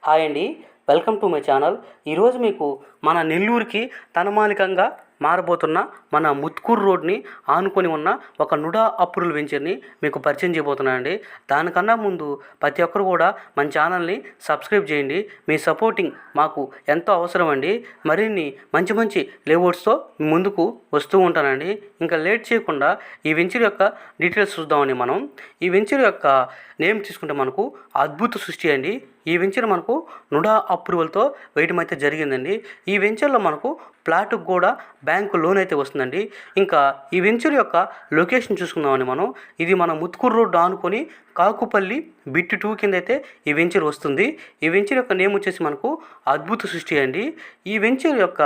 Hi అండి. Welcome to my channel. ఈరోజు మీకు మన నెల్లూరుకి తనమానికంగా మారబోతున్న మన ముత్కూరు రోడ్ని ఆనుకొని ఉన్న ఒక నుడా అప్రూవల్ వెంచర్ని మీకు పరిచయం చేయబోతున్నానండి. దానికన్నా ముందు ప్రతి ఒక్కరు కూడా మన ఛానల్ని సబ్స్క్రైబ్ చేయండి. మీ సపోర్టింగ్ మాకు ఎంతో అవసరం అండి. మరిన్ని మంచి మంచి లేఅవుట్స్తో ముందుకు వస్తూ ఉంటానండి. ఇంకా లేట్ చేయకుండా ఈ వెంచర్ యొక్క డీటెయిల్స్ చూద్దామండి. మనం ఈ వెంచర్ యొక్క నేమ్ తీసుకుంటే మనకు అద్భుత సృష్టి అండి. ఈ వెంచర్ మనకు నుడా అప్రూవల్తో వేయడం అయితే జరిగిందండి. ఈ వెంచర్లో మనకు ప్లాట్కి కూడా బ్యాంకు లోన్ అయితే వస్తుందండి. ఇంకా ఈ వెంచర్ యొక్క లొకేషన్ చూసుకుందామని మనం, ఇది మన ముత్కూరు రోడ్డు ఆనుకొని కాకుపల్లి బిట్ 2 కింద అయితే ఈ వెంచర్ వస్తుంది. ఈ వెంచర్ యొక్క నేమ్ వచ్చేసి మనకు అద్భుత సృష్టి అండి. ఈ వెంచర్ యొక్క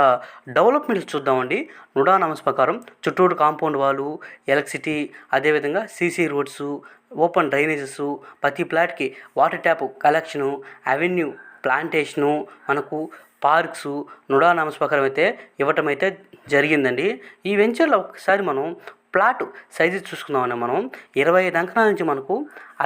డెవలప్మెంట్స్ చూద్దామండి. నుడా నామ్స్ ప్రకారం చుట్టూరు కాంపౌండ్ వాళ్ళు, ఎలక్ట్రిసిటీ, అదేవిధంగా సీసీ రోడ్సు, ఓపెన్ డ్రైనేజెస్, ప్రతి ప్లాట్కి water tap collection, avenue plantation, మనకు పార్క్స్ నుడా నామ్స్ ప్రకారం అయితే ఇవ్వటం అయితే జరిగిందండి. ఈ వెంచర్లో ఒకసారి మనం ప్లాట్ సైజు చూసుకుందామని మనం 25 అంకణాల నుంచి మనకు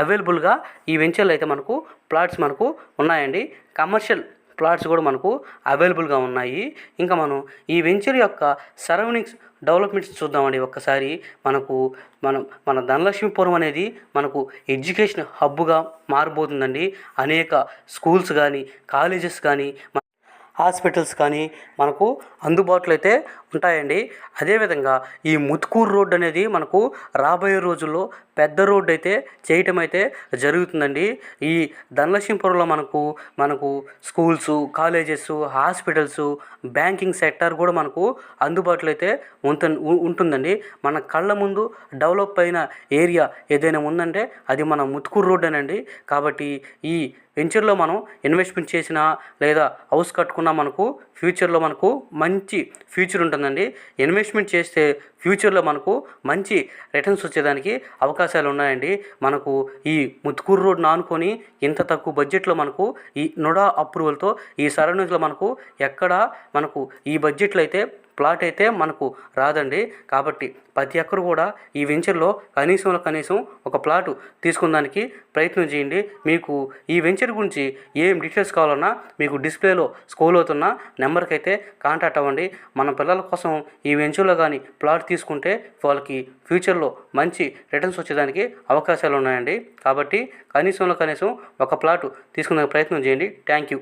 అవైలబుల్గా ఈ వెంచర్లో అయితే మనకు ప్లాట్స్ మనకు ఉన్నాయండి. కమర్షియల్ ప్లాట్స్ కూడా మనకు అవైలబుల్గా ఉన్నాయి. ఇంకా మనం ఈ వెంచర్ యొక్క సరౌండింగ్స్ డెవలప్మెంట్స్ చూద్దామండి. ఒక్కసారి మన ధనలక్ష్మీపురం అనేది మనకు ఎడ్యుకేషన్ హబ్గా మారబోతుందండి. అనేక స్కూల్స్ కానీ, కాలేజెస్ కానీ, హాస్పిటల్స్ కానీ మనకు అందుబాటులో అయితే ఉంటాయండి. అదేవిధంగా ఈ ముత్కూరు రోడ్డు అనేది మనకు రాబోయే రోజుల్లో పెద్ద రోడ్డు అయితే చేయటం అయితే జరుగుతుందండి. ఈ ధనలక్ష్మీపురంలో మనకు schools, colleges, hospitals, banking sector కూడా మనకు అందుబాటులో అయితే ఉంటుందండి. మన కళ్ళ ముందు డెవలప్ అయిన ఏరియా ఏదైనా ఉందంటే అది మన ముత్కూరు రోడ్డేనండి. కాబట్టి ఈ వెంచర్లో మనం ఇన్వెస్ట్మెంట్ చేసినా లేదా హౌస్ కట్టుకున్నా మనకు ఫ్యూచర్లో మనకు మంచి ఫ్యూచర్ ఉంటుందండి. ఇన్వెస్ట్మెంట్ చేస్తే ఫ్యూచర్లో మనకు మంచి రిటర్న్స్ వచ్చేదానికి అవకాశాలు ఉన్నాయండి. మనకు ఈ ముత్కూరు రోడ్ను ఆనుకొని ఇంత తక్కువ బడ్జెట్లో మనకు ఈ నుడా అప్రూవల్తో ఈ సరౌండింగ్స్లో మనకు మనకు ఈ బడ్జెట్లో అయితే ప్లాట్ అయితే మనకు రాదండి. కాబట్టి ప్రతి ఒక్కరు కూడా ఈ వెంచర్లో కనీసం ఒక ప్లాటు తీసుకునేదానికి ప్రయత్నం చేయండి. మీకు ఈ వెంచర్ గురించి ఏం డీటెయిల్స్ కావాలన్నా మీకు డిస్ప్లేలో స్క్రోల్ అవుతున్న నెంబర్కి అయితే కాంటాక్ట్ అవ్వండి. మన పిల్లల కోసం ఈ వెంచర్లో కానీ ప్లాట్ తీసుకుంటే వాళ్ళకి ఫ్యూచర్లో మంచి రిటర్న్స్ వచ్చేదానికి అవకాశాలు ఉన్నాయండి. కాబట్టి కనీసం ఒక ప్లాటు తీసుకునే ప్రయత్నం చేయండి. Thank you.